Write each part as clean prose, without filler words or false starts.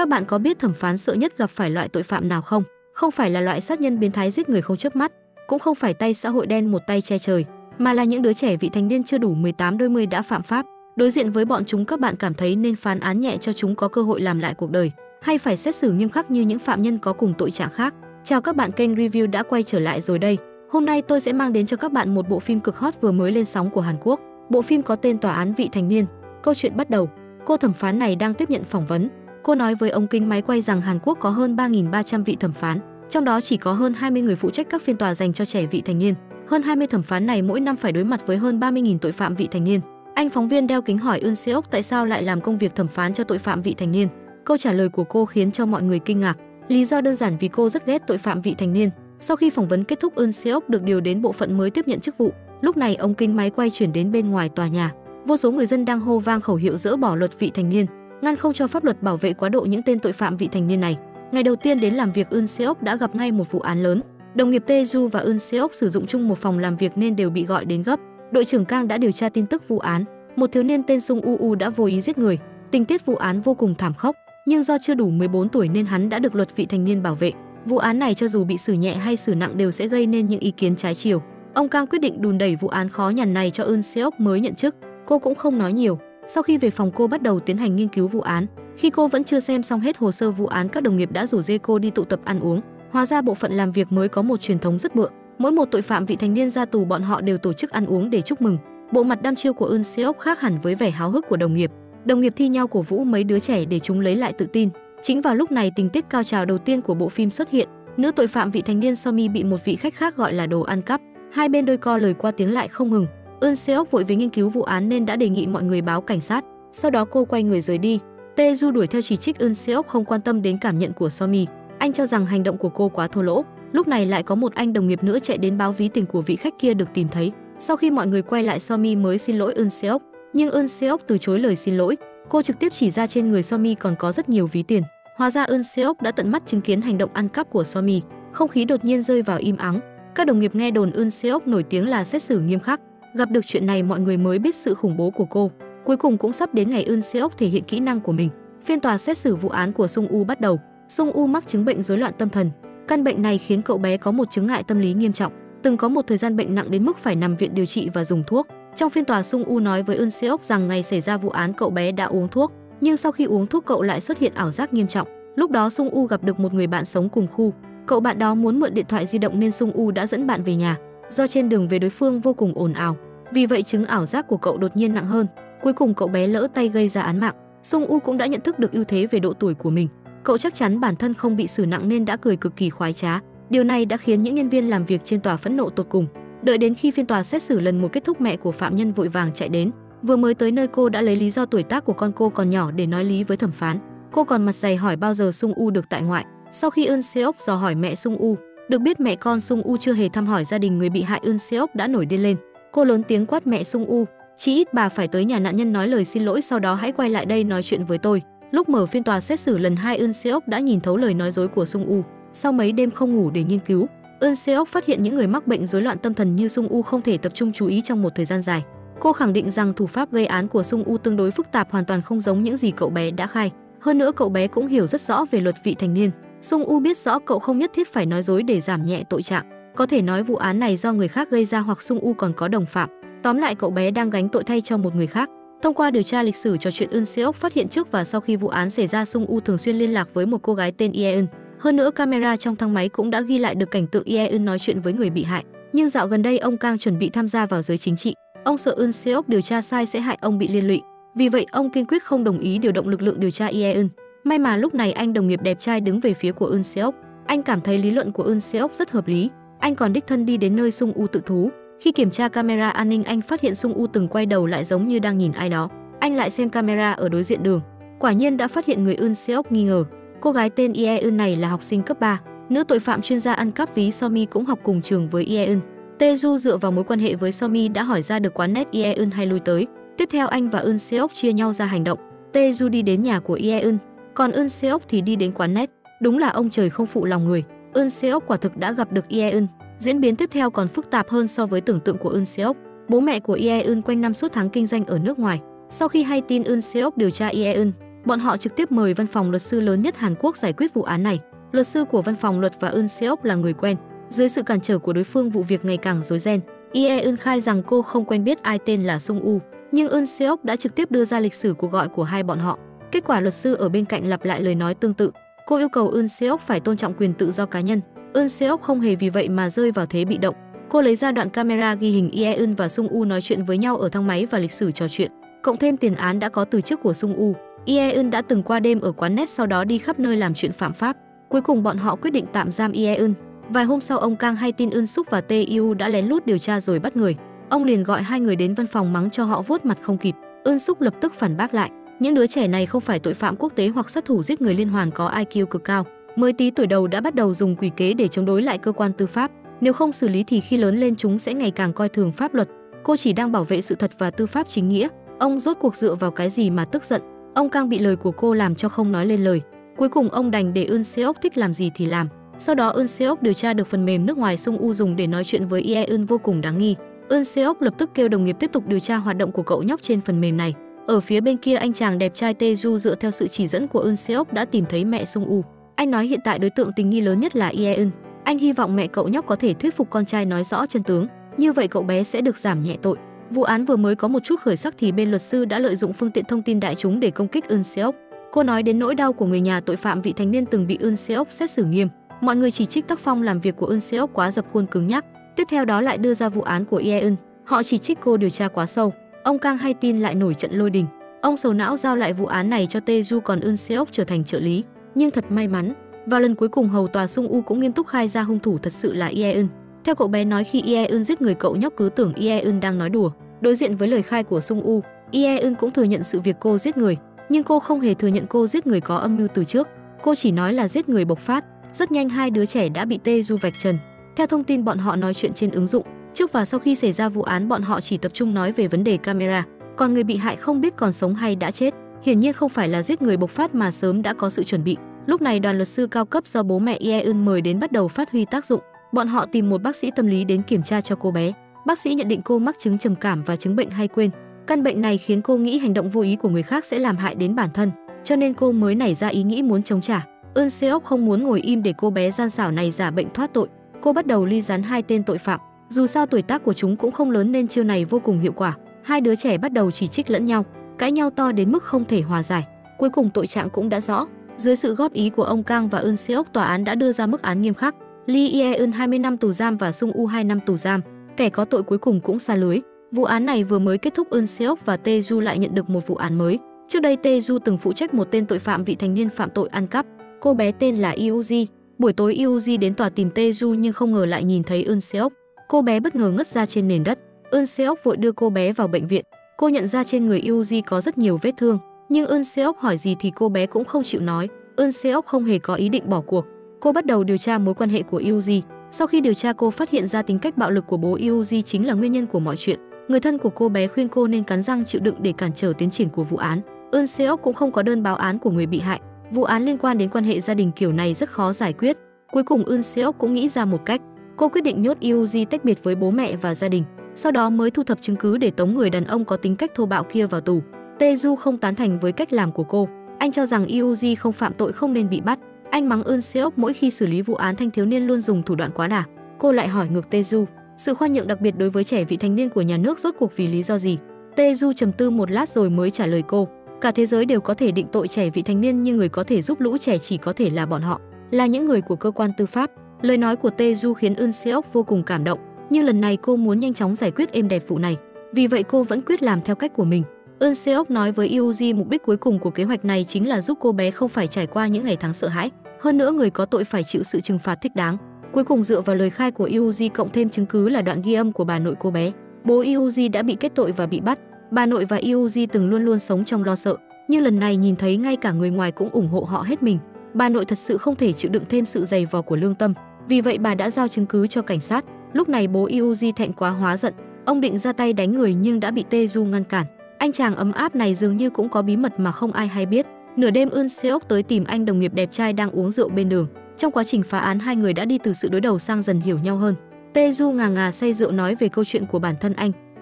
Các bạn có biết thẩm phán sợ nhất gặp phải loại tội phạm nào không? Không phải là loại sát nhân biến thái giết người không chớp mắt, cũng không phải tay xã hội đen một tay che trời, mà là những đứa trẻ vị thành niên chưa đủ 18 đôi mươi đã phạm pháp. Đối diện với bọn chúng, các bạn cảm thấy nên phán án nhẹ cho chúng có cơ hội làm lại cuộc đời, hay phải xét xử nghiêm khắc như những phạm nhân có cùng tội trạng khác? Chào các bạn, kênh review đã quay trở lại rồi đây. Hôm nay tôi sẽ mang đến cho các bạn một bộ phim cực hot vừa mới lên sóng của Hàn Quốc. Bộ phim có tên Tòa án vị thành niên. Câu chuyện bắt đầu. Cô thẩm phán này đang tiếp nhận phỏng vấn. Cô nói với ống kính máy quay rằng Hàn Quốc có hơn 3.300 vị thẩm phán, trong đó chỉ có hơn 20 người phụ trách các phiên tòa dành cho trẻ vị thành niên. Hơn 20 thẩm phán này mỗi năm phải đối mặt với hơn 30.000 tội phạm vị thành niên. Anh phóng viên đeo kính hỏi Eun Seok tại sao lại làm công việc thẩm phán cho tội phạm vị thành niên. Câu trả lời của cô khiến cho mọi người kinh ngạc. Lý do đơn giản vì cô rất ghét tội phạm vị thành niên. Sau khi phỏng vấn kết thúc, Eun Seok được điều đến bộ phận mới tiếp nhận chức vụ. Lúc này ống kính máy quay chuyển đến bên ngoài tòa nhà. Vô số người dân đang hô vang khẩu hiệu dỡ bỏ luật vị thành niên, ngăn không cho pháp luật bảo vệ quá độ những tên tội phạm vị thành niên này. Ngày đầu tiên đến làm việc, Eun Seok đã gặp ngay một vụ án lớn. Đồng nghiệp Tae-ju và Eun Seok sử dụng chung một phòng làm việc nên đều bị gọi đến gấp. Đội trưởng Kang đã điều tra tin tức vụ án. Một thiếu niên tên Sung Woo đã vô ý giết người. Tình tiết vụ án vô cùng thảm khốc, nhưng do chưa đủ 14 tuổi nên hắn đã được luật vị thành niên bảo vệ. Vụ án này cho dù bị xử nhẹ hay xử nặng đều sẽ gây nên những ý kiến trái chiều. Ông Kang quyết định đùn đẩy vụ án khó nhằn này cho Eun Seok mới nhận chức. Cô cũng không nói nhiều. Sau khi về phòng, cô bắt đầu tiến hành nghiên cứu vụ án. Khi cô vẫn chưa xem xong hết hồ sơ vụ án, các đồng nghiệp đã rủ dê cô đi tụ tập ăn uống. Hóa ra bộ phận làm việc mới có một truyền thống rất bựa. Mỗi một tội phạm vị thành niên ra tù, bọn họ đều tổ chức ăn uống để chúc mừng. Bộ mặt đăm chiêu của Eun Seok khác hẳn với vẻ háo hức của đồng nghiệp. Đồng nghiệp thi nhau cổ vũ mấy đứa trẻ để chúng lấy lại tự tin. Chính vào lúc này, tình tiết cao trào đầu tiên của bộ phim xuất hiện. Nữ tội phạm vị thành niên Somi bị một vị khách khác gọi là đồ ăn cắp. Hai bên đôi co lời qua tiếng lại không ngừng. Eun Seok vội với nghiên cứu vụ án nên đã đề nghị mọi người báo cảnh sát. Sau đó cô quay người rời đi. Tae-ju đuổi theo chỉ trích Eun Seok không quan tâm đến cảm nhận của Somi. Anh cho rằng hành động của cô quá thô lỗ. Lúc này lại có một anh đồng nghiệp nữa chạy đến báo ví tình của vị khách kia được tìm thấy. Sau khi mọi người quay lại, Somi mới xin lỗi Eun Seok, nhưng Eun Seok từ chối lời xin lỗi. Cô trực tiếp chỉ ra trên người Somi còn có rất nhiều ví tiền. Hóa ra Eun Seok đã tận mắt chứng kiến hành động ăn cắp của Somi. Không khí đột nhiên rơi vào im ắng. Các đồng nghiệp nghe đồn Eun Seok nổi tiếng là xét xử nghiêm khắc. Gặp được chuyện này, mọi người mới biết sự khủng bố của cô. Cuối cùng cũng sắp đến ngày Eun Seok thể hiện kỹ năng của mình. Phiên tòa xét xử vụ án của Sung Woo bắt đầu. Sung Woo mắc chứng bệnh rối loạn tâm thần. Căn bệnh này khiến cậu bé có một chứng ngại tâm lý nghiêm trọng, từng có một thời gian bệnh nặng đến mức phải nằm viện điều trị và dùng thuốc. Trong phiên tòa, Sung Woo nói với Eun Seok rằng ngày xảy ra vụ án cậu bé đã uống thuốc, nhưng sau khi uống thuốc cậu lại xuất hiện ảo giác nghiêm trọng. Lúc đó Sung Woo gặp được một người bạn sống cùng khu. Cậu bạn đó muốn mượn điện thoại di động nên Sung Woo đã dẫn bạn về nhà. Do trên đường về đối phương vô cùng ồn ào, vì vậy chứng ảo giác của cậu đột nhiên nặng hơn. Cuối cùng cậu bé lỡ tay gây ra án mạng. Sung Woo cũng đã nhận thức được ưu thế về độ tuổi của mình. Cậu chắc chắn bản thân không bị xử nặng nên đã cười cực kỳ khoái trá. Điều này đã khiến những nhân viên làm việc trên tòa phẫn nộ tột cùng. Đợi đến khi phiên tòa xét xử lần một kết thúc, mẹ của phạm nhân vội vàng chạy đến. Vừa mới tới nơi, cô đã lấy lý do tuổi tác của con cô còn nhỏ để nói lý với thẩm phán. Cô còn mặt dày hỏi bao giờ Sung Woo được tại ngoại. Sau khi Eun Seok dò hỏi mẹ Sung Woo, được biết mẹ con Sung Woo chưa hề thăm hỏi gia đình người bị hại. Eun Seok đã nổi điên lên. Cô lớn tiếng quát mẹ Sung Woo, chí ít bà phải tới nhà nạn nhân nói lời xin lỗi, sau đó hãy quay lại đây nói chuyện với tôi. Lúc mở phiên tòa xét xử lần 2, Eun Seok đã nhìn thấu lời nói dối của Sung Woo. Sau mấy đêm không ngủ để nghiên cứu, Eun Seok phát hiện những người mắc bệnh rối loạn tâm thần như Sung Woo không thể tập trung chú ý trong một thời gian dài. Cô khẳng định rằng thủ pháp gây án của Sung Woo tương đối phức tạp, hoàn toàn không giống những gì cậu bé đã khai. Hơn nữa cậu bé cũng hiểu rất rõ về luật vị thành niên. Sung Woo biết rõ cậu không nhất thiết phải nói dối để giảm nhẹ tội trạng. Có thể nói vụ án này do người khác gây ra hoặc Sung Woo còn có đồng phạm. Tóm lại, cậu bé đang gánh tội thay cho một người khác. Thông qua điều tra lịch sử trò chuyện, Eun Seok phát hiện trước và sau khi vụ án xảy ra, Sung Woo thường xuyên liên lạc với một cô gái tên Yeon. Hơn nữa, camera trong thang máy cũng đã ghi lại được cảnh tượng Yeon nói chuyện với người bị hại. Nhưng dạo gần đây, ông Kang chuẩn bị tham gia vào giới chính trị. Ông sợ Eun Seok điều tra sai sẽ hại ông bị liên lụy. Vì vậy, ông kiên quyết không đồng ý điều động lực lượng điều tra Yeon. May mà lúc này anh đồng nghiệp đẹp trai đứng về phía của Eun Seok. Anh cảm thấy lý luận của Eun Seok rất hợp lý. Anh còn đích thân đi đến nơi Sung Woo tự thú. Khi kiểm tra camera an ninh, anh phát hiện Sung Woo từng quay đầu lại giống như đang nhìn ai đó. Anh lại xem camera ở đối diện đường, quả nhiên đã phát hiện người Eun Seok nghi ngờ. Cô gái tên Yeon này là học sinh cấp 3, nữ tội phạm chuyên gia ăn cắp ví Somi cũng học cùng trường với Yeon. Tae-ju dựa vào mối quan hệ với Somi đã hỏi ra được quán net Yeon hay lui tới. Tiếp theo anh và Eun Seok chia nhau ra hành động. Tae-ju đi đến nhà của Yeon, còn Eun Seok thì đi đến quán net. Đúng là ông trời không phụ lòng người. Eun Seok quả thực đã gặp được Yeon. Diễn biến tiếp theo còn phức tạp hơn so với tưởng tượng của Eun Seok. Bố mẹ của Yeon quanh năm suốt tháng kinh doanh ở nước ngoài. Sau khi hay tin Eun Seok điều tra Yeon, Bọn họ trực tiếp mời văn phòng luật sư lớn nhất Hàn Quốc giải quyết vụ án này. Luật sư của văn phòng luật và Eun Seok là người quen. Dưới sự cản trở của đối phương, vụ việc ngày càng rối ren. Eun khai rằng cô không quen biết ai tên là Sung U, nhưng Eun Seok đã trực tiếp đưa ra lịch sử cuộc gọi của hai bọn họ. Kết quả luật sư ở bên cạnh lặp lại lời nói tương tự. Cô yêu cầu Eun Seok phải tôn trọng quyền tự do cá nhân. Eun Seok không hề vì vậy mà rơi vào thế bị động. Cô lấy ra đoạn camera ghi hình Eun và Sung U nói chuyện với nhau ở thang máy và lịch sử trò chuyện. Cộng thêm tiền án đã có từ trước của Sung U, Eun đã từng qua đêm ở quán net, sau đó đi khắp nơi làm chuyện phạm pháp. Cuối cùng bọn họ quyết định tạm giam Eun. Vài hôm sau, ông Kang hay tin Eun Suk và Tae-yu đã lén lút điều tra rồi bắt người. Ông liền gọi hai người đến văn phòng mắng cho họ vuốt mặt không kịp. Eun Suk lập tức phản bác lại, những đứa trẻ này không phải tội phạm quốc tế hoặc sát thủ giết người liên hoàn có IQ cực cao, mới tí tuổi đầu đã bắt đầu dùng quỷ kế để chống đối lại cơ quan tư pháp. Nếu không xử lý thì khi lớn lên chúng sẽ ngày càng coi thường pháp luật. Cô chỉ đang bảo vệ sự thật và tư pháp chính nghĩa. Ông rốt cuộc dựa vào cái gì mà tức giận? Ông Kang bị lời của cô làm cho không nói lên lời. Cuối cùng ông đành để Eun Seok thích làm gì thì làm. Sau đó Eun Seok điều tra được phần mềm nước ngoài Sung U dùng để nói chuyện với Eun vô cùng đáng nghi. Eun Seok lập tức kêu đồng nghiệp tiếp tục điều tra hoạt động của cậu nhóc trên phần mềm này. Ở phía bên kia, anh chàng đẹp trai Tae-ju dựa theo sự chỉ dẫn của Eun Seok đã tìm thấy mẹ Sung U. Anh nói hiện tại đối tượng tình nghi lớn nhất là Eun. Anh hy vọng mẹ cậu nhóc có thể thuyết phục con trai nói rõ chân tướng, như vậy cậu bé sẽ được giảm nhẹ tội. Vụ án vừa mới có một chút khởi sắc thì bên luật sư đã lợi dụng phương tiện thông tin đại chúng để công kích Eun Seok. Cô nói đến nỗi đau của người nhà tội phạm vị thành niên từng bị Eun Seok xét xử nghiêm. Mọi người chỉ trích tác phong làm việc của Eun Seok quá dập khuôn cứng nhắc. Tiếp theo đó lại đưa ra vụ án của Eun. Họ chỉ trích cô điều tra quá sâu. Ông Kang hay tin lại nổi trận lôi đình. Ông sầu não giao lại vụ án này cho Tae-ju, còn Eun Seok trở thành trợ lý. Nhưng thật may mắn, vào lần cuối cùng hầu tòa Sung U cũng nghiêm túc khai ra hung thủ thật sự là Eun. Theo cậu bé nói, khi Eun giết người cậu nhóc cứ tưởng Eun đang nói đùa. Đối diện với lời khai của Sung U, Eun cũng thừa nhận sự việc cô giết người, nhưng cô không hề thừa nhận cô giết người có âm mưu từ trước. Cô chỉ nói là giết người bộc phát. Rất nhanh hai đứa trẻ đã bị Tae-ju vạch trần. Theo thông tin bọn họ nói chuyện trên ứng dụng, trước và sau khi xảy ra vụ án bọn họ chỉ tập trung nói về vấn đề camera, còn người bị hại không biết còn sống hay đã chết. Hiển nhiên không phải là giết người bộc phát mà sớm đã có sự chuẩn bị. Lúc này đoàn luật sư cao cấp do bố mẹ Eun mời đến bắt đầu phát huy tác dụng. Bọn họ tìm một bác sĩ tâm lý đến kiểm tra cho cô bé. Bác sĩ nhận định cô mắc chứng trầm cảm và chứng bệnh hay quên. Căn bệnh này khiến cô nghĩ hành động vô ý của người khác sẽ làm hại đến bản thân, cho nên cô mới nảy ra ý nghĩ muốn chống trả. Eun Seok không muốn ngồi im để cô bé gian xảo này giả bệnh thoát tội. Cô bắt đầu ly gián hai tên tội phạm. Dù sao tuổi tác của chúng cũng không lớn nên chiêu này vô cùng hiệu quả. Hai đứa trẻ bắt đầu chỉ trích lẫn nhau, cãi nhau to đến mức không thể hòa giải. Cuối cùng tội trạng cũng đã rõ. Dưới sự góp ý của ông Kang và Eun Seok, tòa án đã đưa ra mức án nghiêm khắc. Lee Eun 20 năm tù giam và Sung U 2 năm tù giam. Kẻ có tội cuối cùng cũng xa lưới. Vụ án này vừa mới kết thúc, Eun Seok và Tae-ju lại nhận được một vụ án mới. Trước đây Tae-ju từng phụ trách một tên tội phạm vị thành niên phạm tội ăn cắp. Cô bé tên là Yuji. Buổi tối Yuji đến tòa tìm Tae-ju nhưng không ngờ lại nhìn thấy Eun Seok. Cô bé bất ngờ ngất ra trên nền đất. Eun Seok vội đưa cô bé vào bệnh viện. Cô nhận ra trên người Yuji có rất nhiều vết thương, nhưng Eun Seok hỏi gì thì cô bé cũng không chịu nói. Eun Seok không hề có ý định bỏ cuộc. Cô bắt đầu điều tra mối quan hệ của Yuji. Sau khi điều tra, cô phát hiện ra tính cách bạo lực của bố Yuji chính là nguyên nhân của mọi chuyện. Người thân của cô bé khuyên cô nên cắn răng chịu đựng để cản trở tiến triển của vụ án. Eun Seok cũng không có đơn báo án của người bị hại. Vụ án liên quan đến quan hệ gia đình kiểu này rất khó giải quyết. Cuối cùng Eun Seok cũng nghĩ ra một cách. Cô quyết định nhốt Yuji tách biệt với bố mẹ và gia đình, sau đó mới thu thập chứng cứ để tống người đàn ông có tính cách thô bạo kia vào tù. Tae-ju không tán thành với cách làm của cô. Anh cho rằng Yuji không phạm tội không nên bị bắt. Anh mắng Eun Seok mỗi khi xử lý vụ án thanh thiếu niên luôn dùng thủ đoạn quá đà. Cô lại hỏi ngược Tae-ju, sự khoan nhượng đặc biệt đối với trẻ vị thành niên của nhà nước rốt cuộc vì lý do gì? Tae-ju trầm tư một lát rồi mới trả lời cô, cả thế giới đều có thể định tội trẻ vị thành niên nhưng người có thể giúp lũ trẻ chỉ có thể là bọn họ, là những người của cơ quan tư pháp. Lời nói của Tae-ju khiến Eun Seok vô cùng cảm động, nhưng lần này cô muốn nhanh chóng giải quyết êm đẹp vụ này. Vì vậy cô vẫn quyết làm theo cách của mình. Eun Seok nói với Yuji mục đích cuối cùng của kế hoạch này chính là giúp cô bé không phải trải qua những ngày tháng sợ hãi. Hơn nữa người có tội phải chịu sự trừng phạt thích đáng. Cuối cùng dựa vào lời khai của Yuji cộng thêm chứng cứ là đoạn ghi âm của bà nội cô bé, bố Yuji đã bị kết tội và bị bắt. Bà nội và Yuji từng luôn luôn sống trong lo sợ, nhưng lần này nhìn thấy ngay cả người ngoài cũng ủng hộ họ hết mình. Bà nội thật sự không thể chịu đựng thêm sự dày vò của lương tâm. Vì vậy bà đã giao chứng cứ cho cảnh sát. Lúc này bố Yuji thẹn quá hóa giận, ông định ra tay đánh người nhưng đã bị Tae-ju ngăn cản. Anh chàng ấm áp này dường như cũng có bí mật mà không ai hay biết. Nửa đêm Eun Seok tới tìm anh đồng nghiệp đẹp trai đang uống rượu bên đường. Trong quá trình phá án, hai người đã đi từ sự đối đầu sang dần hiểu nhau hơn. Tae-ju ngà ngà say rượu nói về câu chuyện của bản thân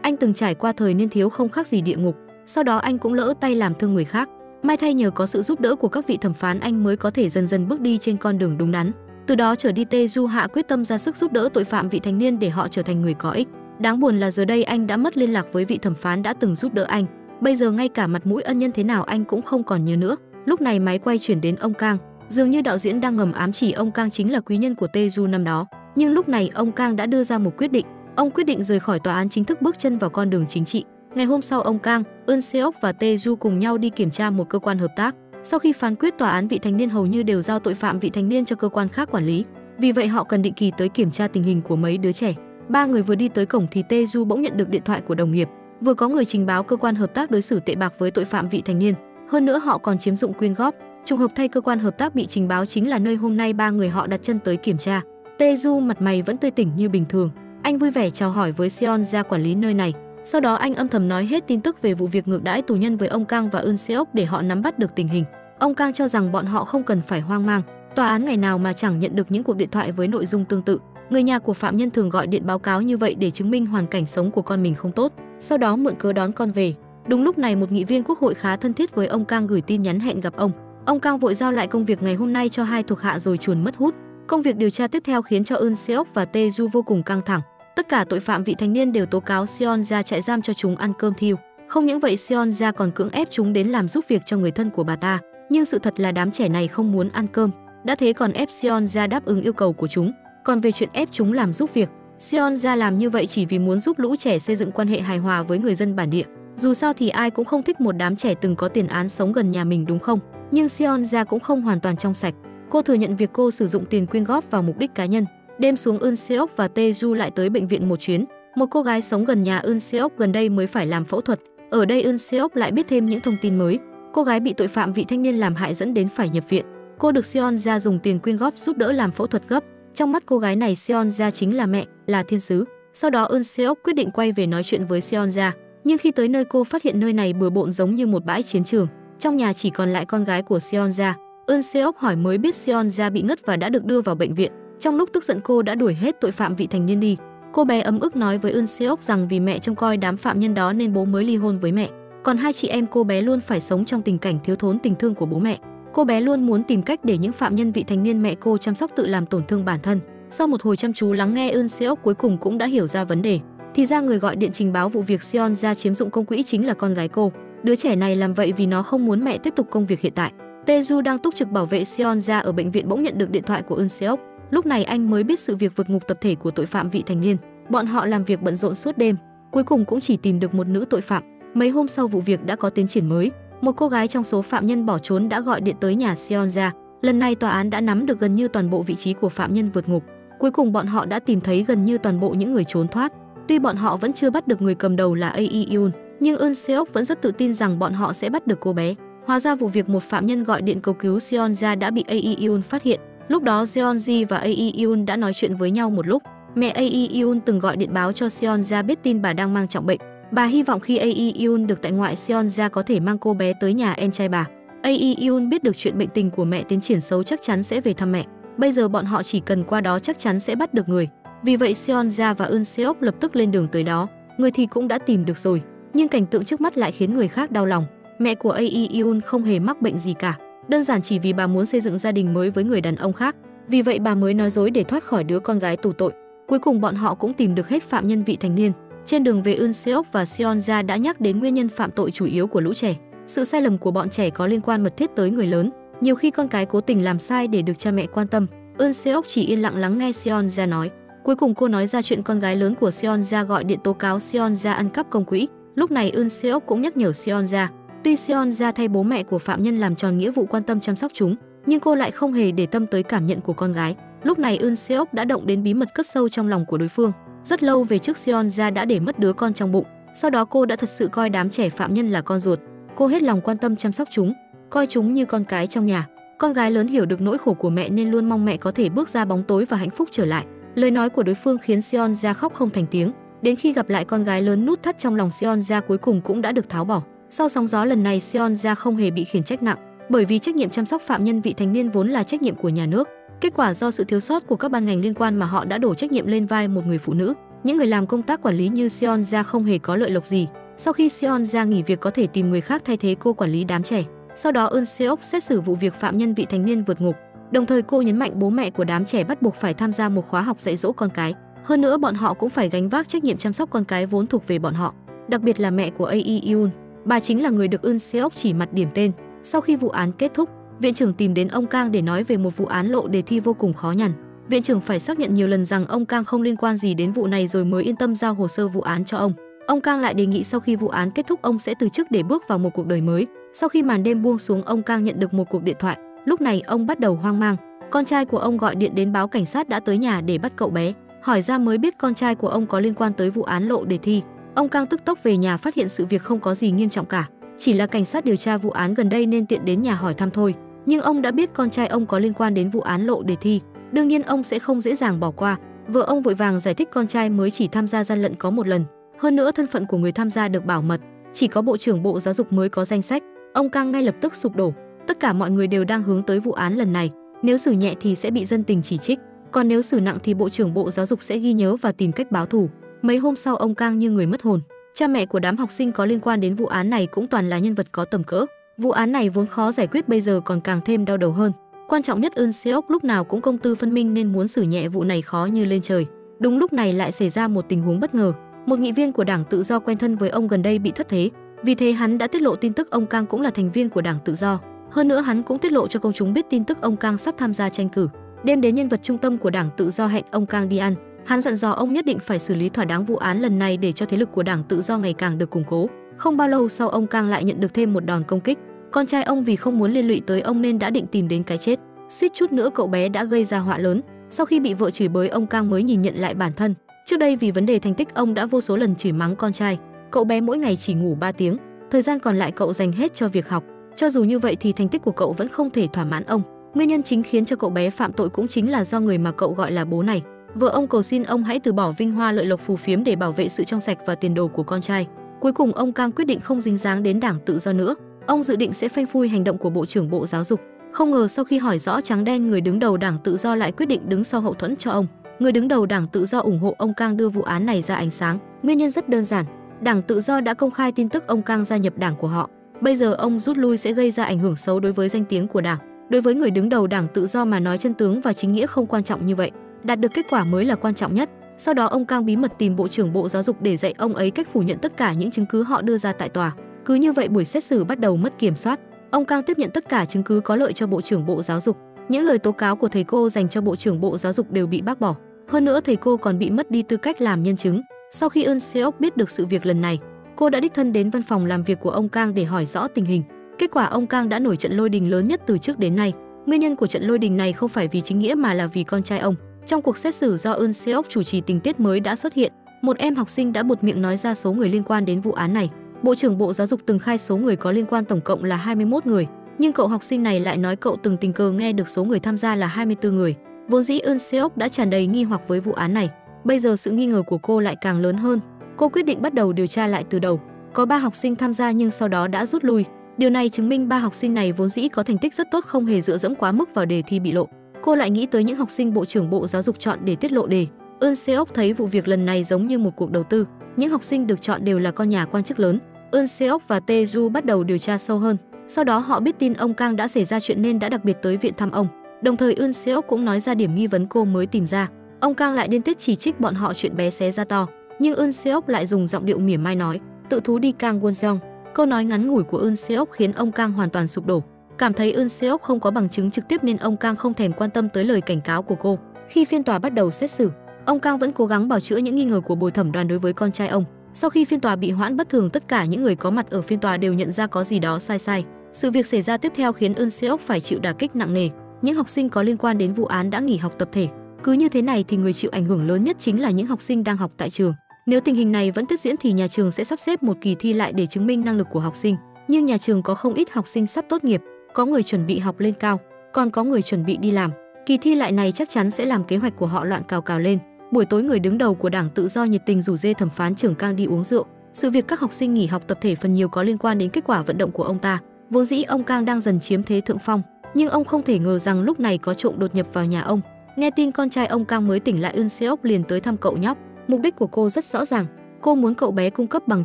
anh từng trải qua thời niên thiếu không khác gì địa ngục. Sau đó anh cũng lỡ tay làm thương người khác. May thay nhờ có sự giúp đỡ của các vị thẩm phán anh mới có thể dần dần bước đi trên con đường đúng đắn. Từ đó trở đi Tae-ju hạ quyết tâm ra sức giúp đỡ tội phạm vị thành niên để họ trở thành người có ích. Đáng buồn là giờ đây anh đã mất liên lạc với vị thẩm phán đã từng giúp đỡ anh. Bây giờ ngay cả mặt mũi ân nhân thế nào anh cũng không còn nhớ nữa. Lúc này máy quay chuyển đến ông Kang. Dường như đạo diễn đang ngầm ám chỉ ông Kang chính là quý nhân của Tae-ju năm đó. Nhưng lúc này ông Kang đã đưa ra một quyết định. Ông quyết định rời khỏi tòa án, chính thức bước chân vào con đường chính trị. Ngày hôm sau, ông Kang, Eun Seok và Tae-ju cùng nhau đi kiểm tra một cơ quan hợp tác. Sau khi phán quyết, tòa án vị thành niên hầu như đều giao tội phạm vị thành niên cho cơ quan khác quản lý. Vì vậy họ cần định kỳ tới kiểm tra tình hình của mấy đứa trẻ. Ba người vừa đi tới cổng thì Tae-ju bỗng nhận được điện thoại của đồng nghiệp. Vừa có người trình báo cơ quan hợp tác đối xử tệ bạc với tội phạm vị thành niên. Hơn nữa họ còn chiếm dụng quyên góp. Trùng hợp thay, cơ quan hợp tác bị trình báo chính là nơi hôm nay ba người họ đặt chân tới kiểm tra. Tae-ju mặt mày vẫn tươi tỉnh như bình thường. Anh vui vẻ chào hỏi với Seon-ja quản lý nơi này. Sau đó anh âm thầm nói hết tin tức về vụ việc ngược đãi tù nhân với ông Kang và Eun Seok để họ nắm bắt được tình hình. Ông Kang cho rằng bọn họ không cần phải hoang mang. Tòa án ngày nào mà chẳng nhận được những cuộc điện thoại với nội dung tương tự. Người nhà của phạm nhân thường gọi điện báo cáo như vậy để chứng minh hoàn cảnh sống của con mình không tốt, sau đó mượn cớ đón con về. Đúng lúc này, một nghị viên quốc hội khá thân thiết với ông Kang gửi tin nhắn hẹn gặp ông. Ông Kang vội giao lại công việc ngày hôm nay cho hai thuộc hạ rồi chuồn mất hút. Công việc điều tra tiếp theo khiến cho Eun Seok và Tae-ju vô cùng căng thẳng. Tất cả tội phạm vị thành niên đều tố cáo Seon ra trại giam cho chúng ăn cơm thiêu. Không những vậy, Seon ra còn cưỡng ép chúng đến làm giúp việc cho người thân của bà ta. Nhưng sự thật là đám trẻ này không muốn ăn cơm, đã thế còn ép Seon ra đáp ứng yêu cầu của chúng. Còn về chuyện ép chúng làm giúp việc, Seon ra làm như vậy chỉ vì muốn giúp lũ trẻ xây dựng quan hệ hài hòa với người dân bản địa. Dù sao thì ai cũng không thích một đám trẻ từng có tiền án sống gần nhà mình, đúng không? Nhưng Seon ra cũng không hoàn toàn trong sạch. Cô thừa nhận việc cô sử dụng tiền quyên góp vào mục đích cá nhân. Đêm xuống, Eun Seok và Tae-ju lại tới bệnh viện một chuyến. Một cô gái sống gần nhà Eun Seok gần đây mới phải làm phẫu thuật. Ở đây Eun Seok lại biết thêm những thông tin mới. Cô gái bị tội phạm vị thanh niên làm hại dẫn đến phải nhập viện. Cô được Seon ra dùng tiền quyên góp giúp đỡ làm phẫu thuật gấp. Trong mắt cô gái này, Seon ra chính là mẹ, là thiên sứ. Sau đó Eun Seok quyết định quay về nói chuyện với Seon ra. Nhưng khi tới nơi, cô phát hiện nơi này bừa bộn giống như một bãi chiến trường. Trong nhà chỉ còn lại con gái của Seon ra. Eun Seok hỏi mới biết Seon ra bị ngất và đã được đưa vào bệnh viện. Trong lúc tức giận, cô đã đuổi hết tội phạm vị thành niên đi. Cô bé ấm ức nói với Eun Seok rằng vì mẹ trông coi đám phạm nhân đó nên bố mới ly hôn với mẹ. Còn hai chị em cô bé luôn phải sống trong tình cảnh thiếu thốn tình thương của bố mẹ. Cô bé luôn muốn tìm cách để những phạm nhân vị thành niên mẹ cô chăm sóc tự làm tổn thương bản thân. Sau một hồi chăm chú lắng nghe, Eun Seok cuối cùng cũng đã hiểu ra vấn đề. Thì ra người gọi điện trình báo vụ việc Seon ra chiếm dụng công quỹ chính là con gái cô. Đứa trẻ này làm vậy vì nó không muốn mẹ tiếp tục công việc hiện tại. Tae-ju đang túc trực bảo vệ Seon ra ở bệnh viện bỗng nhận được điện thoại của Eun Seok. Lúc này anh mới biết sự việc vượt ngục tập thể của tội phạm vị thành niên. Bọn họ làm việc bận rộn suốt đêm, cuối cùng cũng chỉ tìm được một nữ tội phạm. Mấy hôm sau, vụ việc đã có tiến triển mới. Một cô gái trong số phạm nhân bỏ trốn đã gọi điện tới nhà Seon ra. Lần này tòa án đã nắm được gần như toàn bộ vị trí của phạm nhân vượt ngục. Cuối cùng bọn họ đã tìm thấy gần như toàn bộ những người trốn thoát. Tuy bọn họ vẫn chưa bắt được người cầm đầu là Ae-yoon, nhưng Eun Seok vẫn rất tự tin rằng bọn họ sẽ bắt được cô bé. Hóa ra vụ việc một phạm nhân gọi điện cầu cứu Seon ra đã bị Ae-yoon phát hiện. Lúc đó Seon-ji và Ae-yoon đã nói chuyện với nhau một lúc. Mẹ Ae-yoon từng gọi điện báo cho Seon ra biết tin bà đang mang trọng bệnh. Bà hy vọng khi Ae-yoon được tại ngoại, Seon ra có thể mang cô bé tới nhà em trai bà. Ae-yoon biết được chuyện bệnh tình của mẹ tiến triển xấu chắc chắn sẽ về thăm mẹ. Bây giờ bọn họ chỉ cần qua đó chắc chắn sẽ bắt được người. Vì vậy Seon ra và Eun Seok lập tức lên đường tới đó. Người thì cũng đã tìm được rồi, nhưng cảnh tượng trước mắt lại khiến người khác đau lòng. Mẹ của Ae-yoon không hề mắc bệnh gì cả, đơn giản chỉ vì bà muốn xây dựng gia đình mới với người đàn ông khác. Vì vậy bà mới nói dối để thoát khỏi đứa con gái tù tội. Cuối cùng bọn họ cũng tìm được hết phạm nhân vị thành niên. Trên đường về, Eun Seok và Seon ra đã nhắc đến nguyên nhân phạm tội chủ yếu của lũ trẻ. Sự sai lầm của bọn trẻ có liên quan mật thiết tới người lớn. Nhiều khi con cái cố tình làm sai để được cha mẹ quan tâm. Eun Seok chỉ yên lặng lắng nghe Seon ra nói. Cuối cùng cô nói ra chuyện con gái lớn của Seon ra gọi điện tố cáo Seon ra ăn cắp công quỹ. Lúc này Eun Seok cũng nhắc nhở Seon ra. Tuy Seon ra thay bố mẹ của phạm nhân làm tròn nghĩa vụ quan tâm chăm sóc chúng, nhưng cô lại không hề để tâm tới cảm nhận của con gái. Lúc này Eun Seok đã động đến bí mật cất sâu trong lòng của đối phương. Rất lâu về trước, Seon ra đã để mất đứa con trong bụng. Sau đó cô đã thật sự coi đám trẻ phạm nhân là con ruột. Cô hết lòng quan tâm chăm sóc chúng, coi chúng như con cái trong nhà. Con gái lớn hiểu được nỗi khổ của mẹ nên luôn mong mẹ có thể bước ra bóng tối và hạnh phúc trở lại. Lời nói của đối phương khiến Seon ra khóc không thành tiếng. Đến khi gặp lại con gái lớn, nút thắt trong lòng Seon ra cuối cùng cũng đã được tháo bỏ. Sau sóng gió lần này, Seon ra không hề bị khiển trách nặng, bởi vì trách nhiệm chăm sóc phạm nhân vị thành niên vốn là trách nhiệm của nhà nước. Kết quả do sự thiếu sót của các ban ngành liên quan mà họ đã đổ trách nhiệm lên vai một người phụ nữ. Những người làm công tác quản lý như Seon ra không hề có lợi lộc gì. Sau khi Seon ra nghỉ việc, có thể tìm người khác thay thế cô quản lý đám trẻ. Sau đó Eun Seok xét xử vụ việc phạm nhân vị thành niên vượt ngục. Đồng thời cô nhấn mạnh bố mẹ của đám trẻ bắt buộc phải tham gia một khóa học dạy dỗ con cái. Hơn nữa bọn họ cũng phải gánh vác trách nhiệm chăm sóc con cái vốn thuộc về bọn họ. Đặc biệt là mẹ của Ae Yoon, bà chính là người được Eun Seok chỉ mặt điểm tên. Sau khi vụ án kết thúc, viện trưởng tìm đến ông Kang để nói về một vụ án lộ đề thi vô cùng khó nhằn. Viện trưởng phải xác nhận nhiều lần rằng ông Kang không liên quan gì đến vụ này rồi mới yên tâm giao hồ sơ vụ án cho ông. Ông Kang lại đề nghị sau khi vụ án kết thúc ông sẽ từ chức để bước vào một cuộc đời mới. Sau khi màn đêm buông xuống, ông Kang nhận được một cuộc điện thoại. Lúc này ông bắt đầu hoang mang. Con trai của ông gọi điện đến báo cảnh sát đã tới nhà để bắt cậu bé. Hỏi ra mới biết con trai của ông có liên quan tới vụ án lộ đề thi. Ông Kang tức tốc về nhà phát hiện sự việc không có gì nghiêm trọng cả, chỉ là cảnh sát điều tra vụ án gần đây nên tiện đến nhà hỏi thăm thôi. Nhưng ông đã biết con trai ông có liên quan đến vụ án lộ đề thi, đương nhiên ông sẽ không dễ dàng bỏ qua. Vợ ông vội vàng giải thích con trai mới chỉ tham gia gian lận có một lần, hơn nữa thân phận của người tham gia được bảo mật, chỉ có Bộ trưởng Bộ Giáo dục mới có danh sách. Ông Kang ngay lập tức sụp đổ. Tất cả mọi người đều đang hướng tới vụ án lần này, nếu xử nhẹ thì sẽ bị dân tình chỉ trích, còn nếu xử nặng thì Bộ trưởng Bộ Giáo dục sẽ ghi nhớ và tìm cách báo thù. Mấy hôm sau ông Kang như người mất hồn. Cha mẹ của đám học sinh có liên quan đến vụ án này cũng toàn là nhân vật có tầm cỡ. Vụ án này vốn khó giải quyết bây giờ còn càng thêm đau đầu hơn. Quan trọng nhất Eun Seok lúc nào cũng công tư phân minh nên muốn xử nhẹ vụ này khó như lên trời. Đúng lúc này lại xảy ra một tình huống bất ngờ. Một nghị viên của Đảng Tự do quen thân với ông gần đây bị thất thế. Vì thế hắn đã tiết lộ tin tức ông Kang cũng là thành viên của Đảng Tự do. Hơn nữa hắn cũng tiết lộ cho công chúng biết tin tức ông Kang sắp tham gia tranh cử. Đêm đến nhân vật trung tâm của Đảng Tự do hẹn ông Kang đi ăn. Hắn dặn dò ông nhất định phải xử lý thỏa đáng vụ án lần này để cho thế lực của Đảng Tự do ngày càng được củng cố. Không bao lâu sau ông Kang lại nhận được thêm một đòn công kích. Con trai ông vì không muốn liên lụy tới ông nên đã định tìm đến cái chết. Suýt chút nữa cậu bé đã gây ra họa lớn. Sau khi bị vợ chửi bới, ông Kang mới nhìn nhận lại bản thân. Trước đây vì vấn đề thành tích ông đã vô số lần chửi mắng con trai. Cậu bé mỗi ngày chỉ ngủ 3 tiếng, thời gian còn lại cậu dành hết cho việc học. Cho dù như vậy thì thành tích của cậu vẫn không thể thỏa mãn ông. Nguyên nhân chính khiến cho cậu bé phạm tội cũng chính là do người mà cậu gọi là bố này. Vợ ông cầu xin ông hãy từ bỏ vinh hoa lợi lộc phù phiếm để bảo vệ sự trong sạch và tiền đồ của con trai. Cuối cùng ông Kang quyết định không dính dáng đến Đảng Tự do nữa. Ông dự định sẽ phanh phui hành động của Bộ trưởng Bộ Giáo dục. Không ngờ sau khi hỏi rõ trắng đen, người đứng đầu Đảng Tự do lại quyết định đứng sau hậu thuẫn cho ông. Người đứng đầu Đảng Tự do ủng hộ ông Kang đưa vụ án này ra ánh sáng. Nguyên nhân rất đơn giản, Đảng Tự do đã công khai tin tức ông Kang gia nhập đảng của họ. Bây giờ ông rút lui sẽ gây ra ảnh hưởng xấu đối với danh tiếng của đảng. Đối với người đứng đầu Đảng Tự do mà nói, chân tướng và chính nghĩa không quan trọng như vậy, đạt được kết quả mới là quan trọng nhất. Sau đó ông Kang bí mật tìm Bộ trưởng Bộ Giáo dục để dạy ông ấy cách phủ nhận tất cả những chứng cứ họ đưa ra tại tòa. Cứ như vậy buổi xét xử bắt đầu mất kiểm soát. Ông Kang tiếp nhận tất cả chứng cứ có lợi cho Bộ trưởng Bộ Giáo dục. Những lời tố cáo của thầy cô dành cho Bộ trưởng Bộ Giáo dục đều bị bác bỏ. Hơn nữa thầy cô còn bị mất đi tư cách làm nhân chứng. Sau khi Eun Seok biết được sự việc lần này, cô đã đích thân đến văn phòng làm việc của ông Kang để hỏi rõ tình hình. Kết quả ông Kang đã nổi trận lôi đình lớn nhất từ trước đến nay. Nguyên nhân của trận lôi đình này không phải vì chính nghĩa mà là vì con trai ông. Trong cuộc xét xử do Eun Seok chủ trì, tình tiết mới đã xuất hiện. Một em học sinh đã buột miệng nói ra số người liên quan đến vụ án này. Bộ trưởng Bộ Giáo dục từng khai số người có liên quan tổng cộng là 21 người, nhưng cậu học sinh này lại nói cậu từng tình cờ nghe được số người tham gia là 24 người. Vốn dĩ Eun Seok đã tràn đầy nghi hoặc với vụ án này, bây giờ sự nghi ngờ của cô lại càng lớn hơn. Cô quyết định bắt đầu điều tra lại từ đầu. Có 3 học sinh tham gia nhưng sau đó đã rút lui. Điều này chứng minh 3 học sinh này vốn dĩ có thành tích rất tốt, không hề dựa dẫm quá mức vào đề thi bị lộ. Cô lại nghĩ tới những học sinh Bộ trưởng Bộ Giáo dục chọn để tiết lộ đề. Eun Seok thấy vụ việc lần này giống như một cuộc đầu tư. Những học sinh được chọn đều là con nhà quan chức lớn. Eun Seok và Tae Ju bắt đầu điều tra sâu hơn. Sau đó họ biết tin ông Kang đã xảy ra chuyện nên đã đặc biệt tới viện thăm ông. Đồng thời Eun Seok cũng nói ra điểm nghi vấn cô mới tìm ra. Ông Kang lại điên tiết chỉ trích bọn họ chuyện bé xé ra to, nhưng Eun Seok lại dùng giọng điệu mỉa mai nói: "Tự thú đi Kang Won Jong." Câu nói ngắn ngủi của Eun Seok khiến ông Kang hoàn toàn sụp đổ. Cảm thấy Eun Seok không có bằng chứng trực tiếp nên ông Kang không thèm quan tâm tới lời cảnh cáo của cô. Khi phiên tòa bắt đầu xét xử, ông Kang vẫn cố gắng bào chữa những nghi ngờ của bồi thẩm đoàn đối với con trai ông. Sau khi phiên tòa bị hoãn bất thường, tất cả những người có mặt ở phiên tòa đều nhận ra có gì đó sai. Sự việc xảy ra tiếp theo khiến Eun Seok phải chịu đả kích nặng nề. Những học sinh có liên quan đến vụ án đã nghỉ học tập thể. Cứ như thế này thì người chịu ảnh hưởng lớn nhất chính là những học sinh đang học tại trường. Nếu tình hình này vẫn tiếp diễn thì nhà trường sẽ sắp xếp một kỳ thi lại để chứng minh năng lực của học sinh. Nhưng nhà trường có không ít học sinh sắp tốt nghiệp, có người chuẩn bị học lên cao, còn có người chuẩn bị đi làm. Kỳ thi lại này chắc chắn sẽ làm kế hoạch của họ loạn cào lên. Buổi tối, người đứng đầu của Đảng Tự do nhiệt tình rủ rê thẩm phán trưởng Kang đi uống rượu. Sự việc các học sinh nghỉ học tập thể phần nhiều có liên quan đến kết quả vận động của ông ta. Vốn dĩ ông Kang đang dần chiếm thế thượng phong, nhưng ông không thể ngờ rằng lúc này có trộm đột nhập vào nhà ông. Nghe tin con trai ông Kang mới tỉnh lại, Eun Seok liền tới thăm cậu nhóc. Mục đích của cô rất rõ ràng, cô muốn cậu bé cung cấp bằng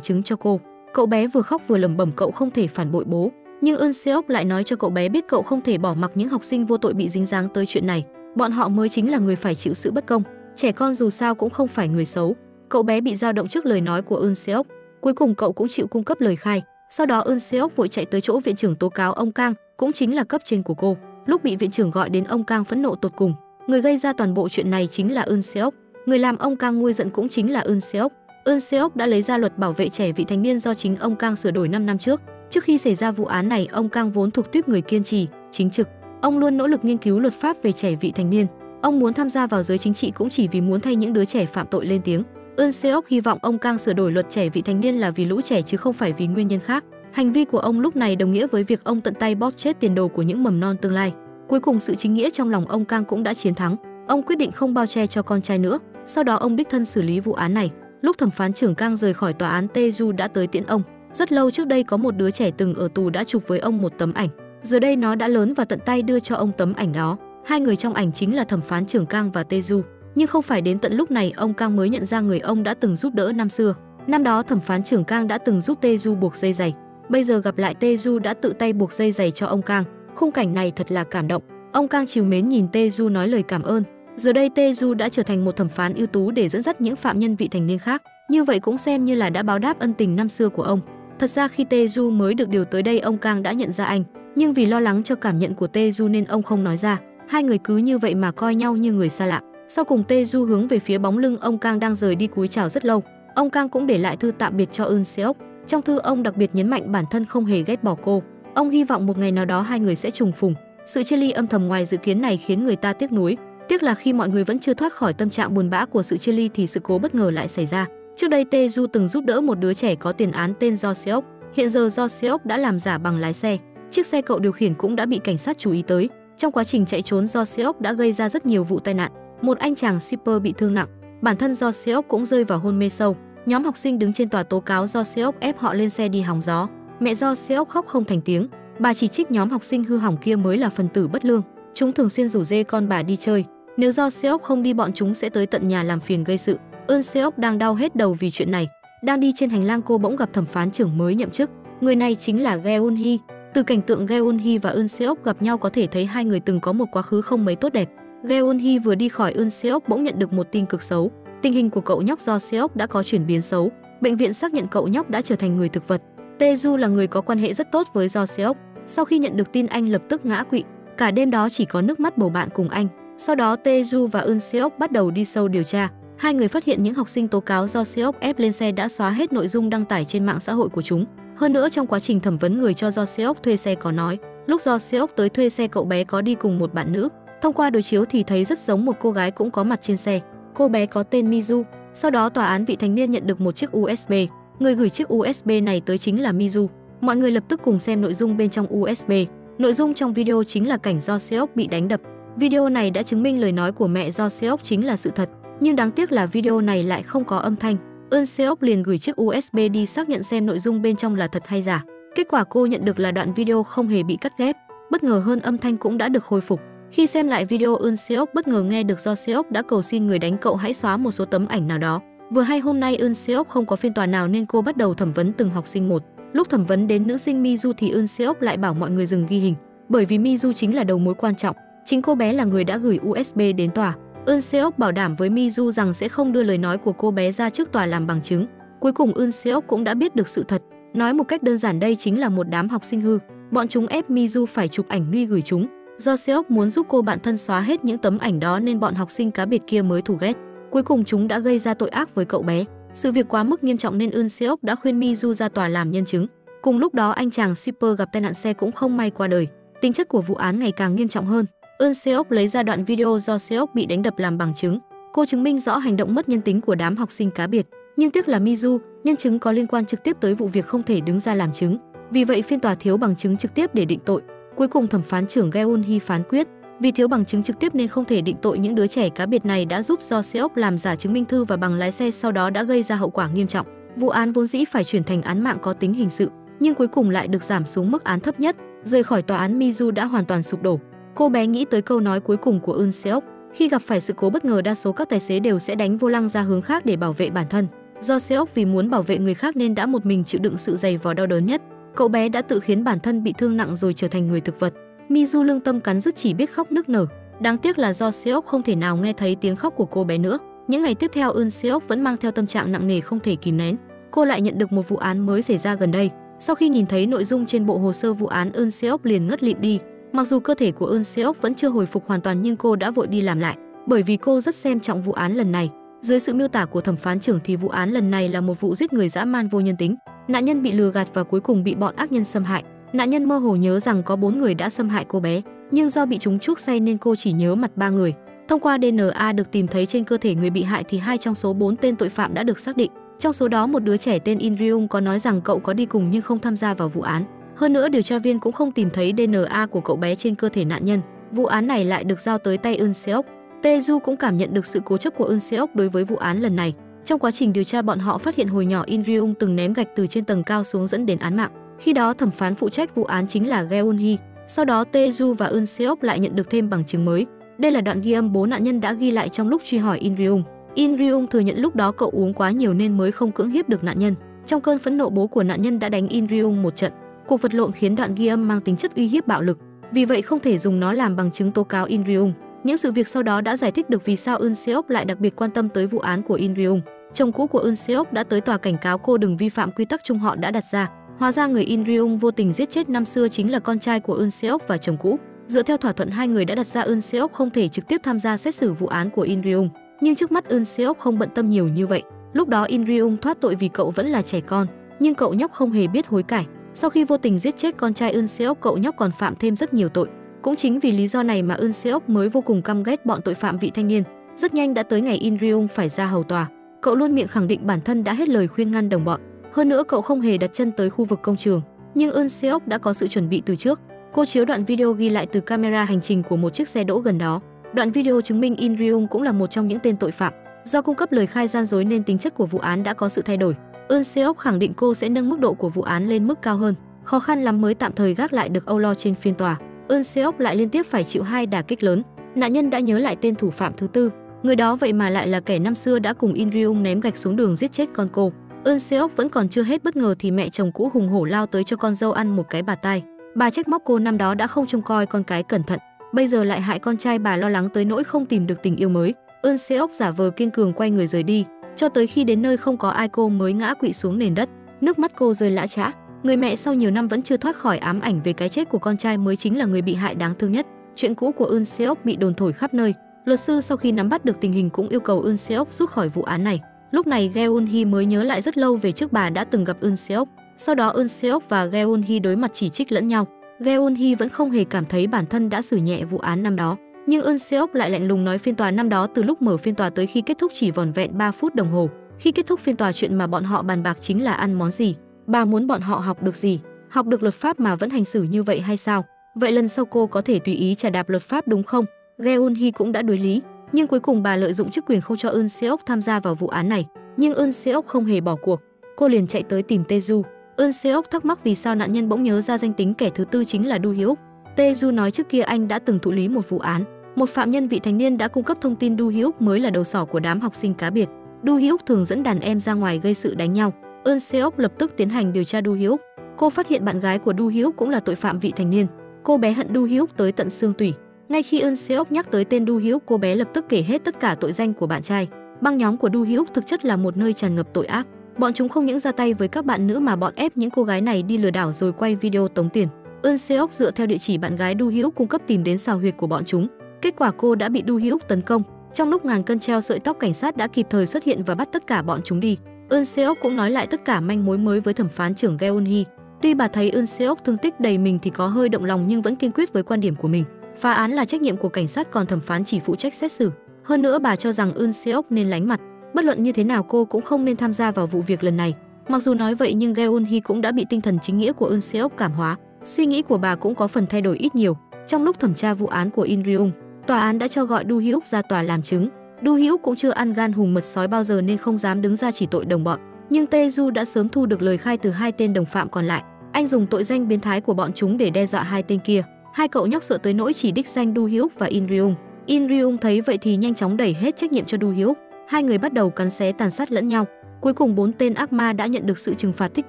chứng cho cô. Cậu bé vừa khóc vừa lẩm bẩm cậu không thể phản bội bố, Nhưng Eun Seok lại nói cho cậu bé biết cậu không thể bỏ mặc những học sinh vô tội bị dính dáng tới chuyện này, bọn họ mới chính là người phải chịu sự bất công. Trẻ con dù sao cũng không phải người xấu. Cậu bé bị dao động trước lời nói của Eun Seok, cuối cùng cậu cũng chịu cung cấp lời khai. Sau đó Eun Seok vội chạy tới chỗ viện trưởng tố cáo ông Kang, cũng chính là cấp trên của cô. Lúc bị viện trưởng gọi đến, ông Kang phẫn nộ tột cùng. Người gây ra toàn bộ chuyện này chính là Eun Seok, người làm ông Kang nguôi giận cũng chính là Eun Seok. Eun Seok đã lấy ra luật bảo vệ trẻ vị thành niên do chính ông Kang sửa đổi 5 năm trước. Trước khi xảy ra vụ án này, ông Kang vốn thuộc tuýp người kiên trì, chính trực. Ông luôn nỗ lực nghiên cứu luật pháp về trẻ vị thành niên. Ông muốn tham gia vào giới chính trị cũng chỉ vì muốn thay những đứa trẻ phạm tội lên tiếng. Eun Seok hy vọng ông Kang sửa đổi luật trẻ vị thành niên là vì lũ trẻ chứ không phải vì nguyên nhân khác. Hành vi của ông lúc này đồng nghĩa với việc ông tận tay bóp chết tiền đồ của những mầm non tương lai. Cuối cùng sự chính nghĩa trong lòng ông Kang cũng đã chiến thắng. Ông quyết định không bao che cho con trai nữa. Sau đó ông đích thân xử lý vụ án này. Lúc thẩm phán trưởng Kang rời khỏi tòa án, Tae-ju đã tới tiễn ông. Rất lâu trước đây có một đứa trẻ từng ở tù đã chụp với ông một tấm ảnh. Giờ đây nó đã lớn và tận tay đưa cho ông tấm ảnh đó. Hai người trong ảnh chính là thẩm phán trưởng Kang và Tae-ju. Nhưng không phải đến tận lúc này ông Kang mới nhận ra người ông đã từng giúp đỡ năm xưa. Năm đó thẩm phán trưởng Kang đã từng giúp Tae-ju buộc dây giày. Bây giờ gặp lại, Tae-ju đã tự tay buộc dây giày cho ông Kang. Khung cảnh này thật là cảm động. Ông Kang trìu mến nhìn Tae-ju nói lời cảm ơn. Giờ đây Tae-ju đã trở thành một thẩm phán ưu tú để dẫn dắt những phạm nhân vị thành niên khác. Như vậy cũng xem như là đã báo đáp ân tình năm xưa của ông. Thật ra khi Tae-ju mới được điều tới đây, ông Kang đã nhận ra anh, nhưng vì lo lắng cho cảm nhận của Tae-ju nên ông không nói ra. Hai người cứ như vậy mà coi nhau như người xa lạ. Sau cùng Tae-ju hướng về phía bóng lưng ông Kang đang rời đi cúi chào rất lâu. Ông Kang cũng để lại thư tạm biệt cho Eun Seok. Trong thư ông đặc biệt nhấn mạnh bản thân không hề ghét bỏ cô. Ông hy vọng một ngày nào đó hai người sẽ trùng phùng. Sự chia ly âm thầm ngoài dự kiến này khiến người ta tiếc nuối. Tiếc là khi mọi người vẫn chưa thoát khỏi tâm trạng buồn bã của sự chia ly thì sự cố bất ngờ lại xảy ra. Trước đây Tae-ju từng giúp đỡ một đứa trẻ có tiền án tên Jo Seok. Hiện giờ Jo Seok đã làm giả bằng lái xe. Chiếc xe cậu điều khiển cũng đã bị cảnh sát chú ý tới. Trong quá trình chạy trốn, Jo Seok đã gây ra rất nhiều vụ tai nạn. Một anh chàng shipper bị thương nặng. Bản thân Jo Seok cũng rơi vào hôn mê sâu. Nhóm học sinh đứng trên tòa tố cáo Jo Seok ép họ lên xe đi hóng gió. Mẹ Jo Seok khóc không thành tiếng. Bà chỉ trích nhóm học sinh hư hỏng kia mới là phần tử bất lương. Chúng thường xuyên rủ rê con bà đi chơi. Nếu Jo Seok không đi, bọn chúng sẽ tới tận nhà làm phiền gây sự. Eun Seok đang đau hết đầu vì chuyện này. Đang đi trên hành lang, cô bỗng gặp thẩm phán trưởng mới nhậm chức. Người này chính là Ge Eun Hee. Từ cảnh tượng Ge Eun Hee và Eun Seok gặp nhau có thể thấy hai người từng có một quá khứ không mấy tốt đẹp. Ge Eun Hee vừa đi khỏi Eun Seok bỗng nhận được một tin cực xấu. Tình hình của cậu nhóc Jo Seok đã có chuyển biến xấu. Bệnh viện xác nhận cậu nhóc đã trở thành người thực vật. Tae-ju là người có quan hệ rất tốt với Jo Seok. Sau khi nhận được tin, anh lập tức ngã quỵ. Cả đêm đó chỉ có nước mắt bầu bạn cùng anh. Sau đó Tae-ju và Eun Seok bắt đầu đi sâu điều tra. Hai người phát hiện những học sinh tố cáo Jo Seok ép lên xe đã xóa hết nội dung đăng tải trên mạng xã hội của chúng. Hơn nữa, trong quá trình thẩm vấn, người cho Jo Seok thuê xe có nói lúc Jo Seok tới thuê xe, cậu bé có đi cùng một bạn nữ. Thông qua đối chiếu thì thấy rất giống một cô gái cũng có mặt trên xe. Cô bé có tên Mizu. Sau đó tòa án vị thành niên nhận được một chiếc USB. Người gửi chiếc USB này tới chính là Mizu. Mọi người lập tức cùng xem nội dung bên trong USB. Nội dung trong video chính là cảnh Jo Seok bị đánh đập. Video này đã chứng minh lời nói của mẹ Jo Seok chính là sự thật. Nhưng đáng tiếc là video này lại không có âm thanh. Eun Seok liền gửi chiếc USB đi xác nhận xem nội dung bên trong là thật hay giả. Kết quả cô nhận được là đoạn video không hề bị cắt ghép. Bất ngờ hơn, âm thanh cũng đã được khôi phục. Khi xem lại video, Eun Seok bất ngờ nghe được Jo Seok đã cầu xin người đánh cậu hãy xóa một số tấm ảnh nào đó. Vừa hay hôm nay Eun Seok không có phiên tòa nào nên cô bắt đầu thẩm vấn từng học sinh một. Lúc thẩm vấn đến nữ sinh Mizu thì Eun Seok lại bảo mọi người dừng ghi hình, bởi vì Mizu chính là đầu mối quan trọng. Chính cô bé là người đã gửi USB đến tòa. Eun Seok bảo đảm với Mizu rằng sẽ không đưa lời nói của cô bé ra trước tòa làm bằng chứng. Cuối cùng Eun Seok cũng đã biết được sự thật. Nói một cách đơn giản, đây chính là một đám học sinh hư. Bọn chúng ép Mizu phải chụp ảnh nude gửi chúng. Do Seok muốn giúp cô bạn thân xóa hết những tấm ảnh đó nên bọn học sinh cá biệt kia mới thù ghét. Cuối cùng chúng đã gây ra tội ác với cậu bé. Sự việc quá mức nghiêm trọng nên Eun Seok đã khuyên Mizu ra tòa làm nhân chứng. Cùng lúc đó, anh chàng shipper gặp tai nạn xe cũng không may qua đời. Tính chất của vụ án ngày càng nghiêm trọng hơn. Eun Seok lấy ra đoạn video do Seok bị đánh đập làm bằng chứng. Cô chứng minh rõ hành động mất nhân tính của đám học sinh cá biệt. Nhưng tiếc là Mizu, nhân chứng có liên quan trực tiếp tới vụ việc, không thể đứng ra làm chứng. Vì vậy phiên tòa thiếu bằng chứng trực tiếp để định tội. Cuối cùng thẩm phán trưởng Ge Eun Hee phán quyết, vì thiếu bằng chứng trực tiếp nên không thể định tội những đứa trẻ cá biệt này đã giúp Do Seok làm giả chứng minh thư và bằng lái xe, sau đó đã gây ra hậu quả nghiêm trọng. Vụ án vốn dĩ phải chuyển thành án mạng có tính hình sự, nhưng cuối cùng lại được giảm xuống mức án thấp nhất. Rời khỏi tòa án, Mizu đã hoàn toàn sụp đổ. Cô bé nghĩ tới câu nói cuối cùng của Eun Seok, khi gặp phải sự cố bất ngờ đa số các tài xế đều sẽ đánh vô lăng ra hướng khác để bảo vệ bản thân. Do Seok vì muốn bảo vệ người khác nên đã một mình chịu đựng sự dày vò đau đớn nhất. Cậu bé đã tự khiến bản thân bị thương nặng rồi trở thành người thực vật. Mizu lương tâm cắn rứt chỉ biết khóc nức nở. Đáng tiếc là do Seok không thể nào nghe thấy tiếng khóc của cô bé nữa. Những ngày tiếp theo Eun Seok vẫn mang theo tâm trạng nặng nề không thể kìm nén. Cô lại nhận được một vụ án mới xảy ra gần đây. Sau khi nhìn thấy nội dung trên bộ hồ sơ vụ án, Eun Seok liền ngất lịm đi. Mặc dù cơ thể của Eun Seok vẫn chưa hồi phục hoàn toàn nhưng cô đã vội đi làm lại, bởi vì cô rất xem trọng vụ án lần này. Dưới sự miêu tả của thẩm phán trưởng thì vụ án lần này là một vụ giết người dã man vô nhân tính. Nạn nhân bị lừa gạt và cuối cùng bị bọn ác nhân xâm hại. Nạn nhân mơ hồ nhớ rằng có 4 người đã xâm hại cô bé, nhưng do bị trúng chuốc say nên cô chỉ nhớ mặt 3 người. Thông qua DNA được tìm thấy trên cơ thể người bị hại thì 2 trong số 4 tên tội phạm đã được xác định. Trong số đó một đứa trẻ tên In Ryung có nói rằng cậu có đi cùng nhưng không tham gia vào vụ án. Hơn nữa điều tra viên cũng không tìm thấy DNA của cậu bé trên cơ thể nạn nhân. Vụ án này lại được giao tới tay Eun Seok. Taeju cũng cảm nhận được sự cố chấp của Eun Seok đối với vụ án lần này. Trong quá trình điều tra bọn họ phát hiện hồi nhỏ In Ryung từng ném gạch từ trên tầng cao xuống dẫn đến án mạng. Khi đó thẩm phán phụ trách vụ án chính là Geun Hee. Sau đó Taeju và Eun Seok lại nhận được thêm bằng chứng mới. Đây là đoạn ghi âm bố nạn nhân đã ghi lại trong lúc truy hỏi In Ryung. In Ryung thừa nhận lúc đó cậu uống quá nhiều nên mới không cưỡng hiếp được nạn nhân. Trong cơn phẫn nộ bố của nạn nhân đã đánh In Ryung một trận. Cuộc vật lộn khiến đoạn ghi âm mang tính chất uy hiếp bạo lực, vì vậy không thể dùng nó làm bằng chứng tố cáo In Ryung. Những sự việc sau đó đã giải thích được vì sao Eun Seok lại đặc biệt quan tâm tới vụ án của In Ryung. Chồng cũ của Eun Seok đã tới tòa cảnh cáo cô đừng vi phạm quy tắc chung họ đã đặt ra. Hóa ra người In Ryung vô tình giết chết năm xưa chính là con trai của Eun Seok và chồng cũ. Dựa theo thỏa thuận hai người đã đặt ra, Eun Seok không thể trực tiếp tham gia xét xử vụ án của In Ryung. Nhưng trước mắt Eun Seok không bận tâm nhiều như vậy. Lúc đó In Ryung thoát tội vì cậu vẫn là trẻ con, nhưng cậu nhóc không hề biết hối cải. Sau khi vô tình giết chết con trai Eun Seok, cậu nhóc còn phạm thêm rất nhiều tội. Cũng chính vì lý do này mà Eun Seok mới vô cùng căm ghét bọn tội phạm vị thanh niên. Rất nhanh đã tới ngày In Ryung phải ra hầu tòa. Cậu luôn miệng khẳng định bản thân đã hết lời khuyên ngăn đồng bọn. Hơn nữa cậu không hề đặt chân tới khu vực công trường. Nhưng Eun Seok đã có sự chuẩn bị từ trước. Cô chiếu đoạn video ghi lại từ camera hành trình của một chiếc xe đỗ gần đó. Đoạn video chứng minh In Ryung cũng là một trong những tên tội phạm. Do cung cấp lời khai gian dối nên tính chất của vụ án đã có sự thay đổi. Eun Seok khẳng định cô sẽ nâng mức độ của vụ án lên mức cao hơn. Khó khăn lắm mới tạm thời gác lại được âu lo trên phiên tòa. Eun Seok lại liên tiếp phải chịu 2 đả kích lớn. Nạn nhân đã nhớ lại tên thủ phạm thứ tư. Người đó vậy mà lại là kẻ năm xưa đã cùng In Ryung ném gạch xuống đường giết chết con cô. Eun Seok vẫn còn chưa hết bất ngờ thì mẹ chồng cũ hùng hổ lao tới cho con dâu ăn một cái bạt tai. Bà trách móc cô năm đó đã không trông coi con cái cẩn thận, bây giờ lại hại con trai bà lo lắng tới nỗi không tìm được tình yêu mới. Eun Seok giả vờ kiên cường quay người rời đi, cho tới khi đến nơi không có ai cô mới ngã quỵ xuống nền đất. Nước mắt cô rơi lã chã. Người mẹ sau nhiều năm vẫn chưa thoát khỏi ám ảnh về cái chết của con trai mới chính là người bị hại đáng thương nhất. Chuyện cũ của Eun Seok bị đồn thổi khắp nơi. Luật sư sau khi nắm bắt được tình hình cũng yêu cầu Eun Seok rút khỏi vụ án này. Lúc này Geun Hee mới nhớ lại rất lâu về trước bà đã từng gặp Eun Seok. Sau đó Eun Seok và Geun Hee đối mặt chỉ trích lẫn nhau. Geun Hee vẫn không hề cảm thấy bản thân đã xử nhẹ vụ án năm đó, nhưng Eun Seok lại lạnh lùng nói phiên tòa năm đó từ lúc mở phiên tòa tới khi kết thúc chỉ vỏn vẹn 3 phút đồng hồ. Khi kết thúc phiên tòa, chuyện mà bọn họ bàn bạc chính là ăn món gì. Bà muốn bọn họ học được gì? Học được luật pháp mà vẫn hành xử như vậy hay sao? Vậy lần sau cô có thể tùy ý chà đạp luật pháp đúng không? Geun Hee cũng đã đối lý, nhưng cuối cùng bà lợi dụng chức quyền không cho Eun Seok tham gia vào vụ án này. Nhưng Eun Seok không hề bỏ cuộc, cô liền chạy tới tìm Taeju. Eun Seok thắc mắc vì sao nạn nhân bỗng nhớ ra danh tính kẻ thứ tư chính là Du Hyuk. Taeju nói trước kia anh đã từng thụ lý một vụ án, một phạm nhân vị thành niên đã cung cấp thông tin Du Hyuk mới là đầu sỏ của đám học sinh cá biệt. Du Hyuk thường dẫn đàn em ra ngoài gây sự đánh nhau. Eun Seok lập tức tiến hành điều tra Du Hyuk. Cô phát hiện bạn gái của Du Hyuk cũng là tội phạm vị thành niên. Cô bé hận Du Hyuk tới tận xương tủy. Ngay khi Eun Seok nhắc tới tên Du Hyuk, cô bé lập tức kể hết tất cả tội danh của bạn trai. Băng nhóm của Du Hyuk thực chất là một nơi tràn ngập tội ác. Bọn chúng không những ra tay với các bạn nữ mà bọn ép những cô gái này đi lừa đảo rồi quay video tống tiền. Eun Seok dựa theo địa chỉ bạn gái Du Hyuk cung cấp tìm đến xào huyệt của bọn chúng. Kết quả cô đã bị Du Hyuk tấn công. Trong lúc ngàn cân treo sợi tóc, cảnh sát đã kịp thời xuất hiện và bắt tất cả bọn chúng đi. Eun Seok cũng nói lại tất cả manh mối mới với thẩm phán trưởng Geun Hee. Tuy bà thấy Eun Seok thương tích đầy mình thì có hơi động lòng nhưng vẫn kiên quyết với quan điểm của mình. Phá án là trách nhiệm của cảnh sát, còn thẩm phán chỉ phụ trách xét xử. Hơn nữa bà cho rằng Eun Seok nên lánh mặt. Bất luận như thế nào cô cũng không nên tham gia vào vụ việc lần này. Mặc dù nói vậy nhưng Geun Hee cũng đã bị tinh thần chính nghĩa của Eun Seok cảm hóa. Suy nghĩ của bà cũng có phần thay đổi ít nhiều. Trong lúc thẩm tra vụ án của In Ryung, tòa án đã cho gọi Du Hyuk ra tòa làm chứng. Du Hyuk cũng chưa ăn gan hùm mật sói bao giờ nên không dám đứng ra chỉ tội đồng bọn. Nhưng Taeju đã sớm thu được lời khai từ 2 tên đồng phạm còn lại. Anh dùng tội danh biến thái của bọn chúng để đe dọa 2 tên kia. 2 cậu nhóc sợ tới nỗi chỉ đích danh Du Hyuk và In Ryung. In Ryung thấy vậy thì nhanh chóng đẩy hết trách nhiệm cho Du Hyuk. 2 người bắt đầu cắn xé tàn sát lẫn nhau. Cuối cùng 4 tên ác ma đã nhận được sự trừng phạt thích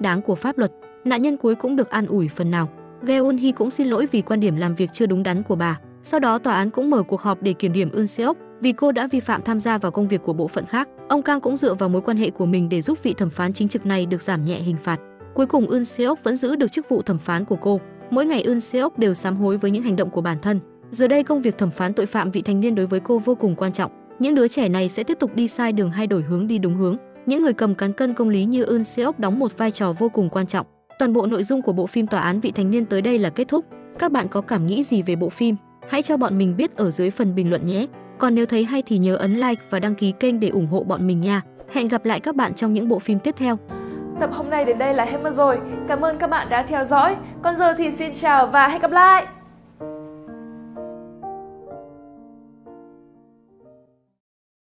đáng của pháp luật. Nạn nhân cuối cũng được an ủi phần nào. Geun Hee cũng xin lỗi vì quan điểm làm việc chưa đúng đắn của bà. Sau đó tòa án cũng mở cuộc họp để kiểm điểm Eun Seok vì cô đã vi phạm tham gia vào công việc của bộ phận khác. Ông Kang cũng dựa vào mối quan hệ của mình để giúp vị thẩm phán chính trực này được giảm nhẹ hình phạt. Cuối cùng Eun Seok vẫn giữ được chức vụ thẩm phán của cô. Mỗi ngày Eun Seok đều sám hối với những hành động của bản thân. Giờ đây công việc thẩm phán tội phạm vị thành niên đối với cô vô cùng quan trọng. Những đứa trẻ này sẽ tiếp tục đi sai đường hay đổi hướng đi đúng hướng. Những người cầm cán cân công lý như Eun Seok đóng một vai trò vô cùng quan trọng. Toàn bộ nội dung của bộ phim Tòa án vị thành niên tới đây là kết thúc. Các bạn có cảm nghĩ gì về bộ phim? Hãy cho bọn mình biết ở dưới phần bình luận nhé. Còn nếu thấy hay thì nhớ ấn like và đăng ký kênh để ủng hộ bọn mình nha. Hẹn gặp lại các bạn trong những bộ phim tiếp theo. Tập hôm nay đến đây là hết mất rồi. Cảm ơn các bạn đã theo dõi. Còn giờ thì xin chào và hẹn gặp lại.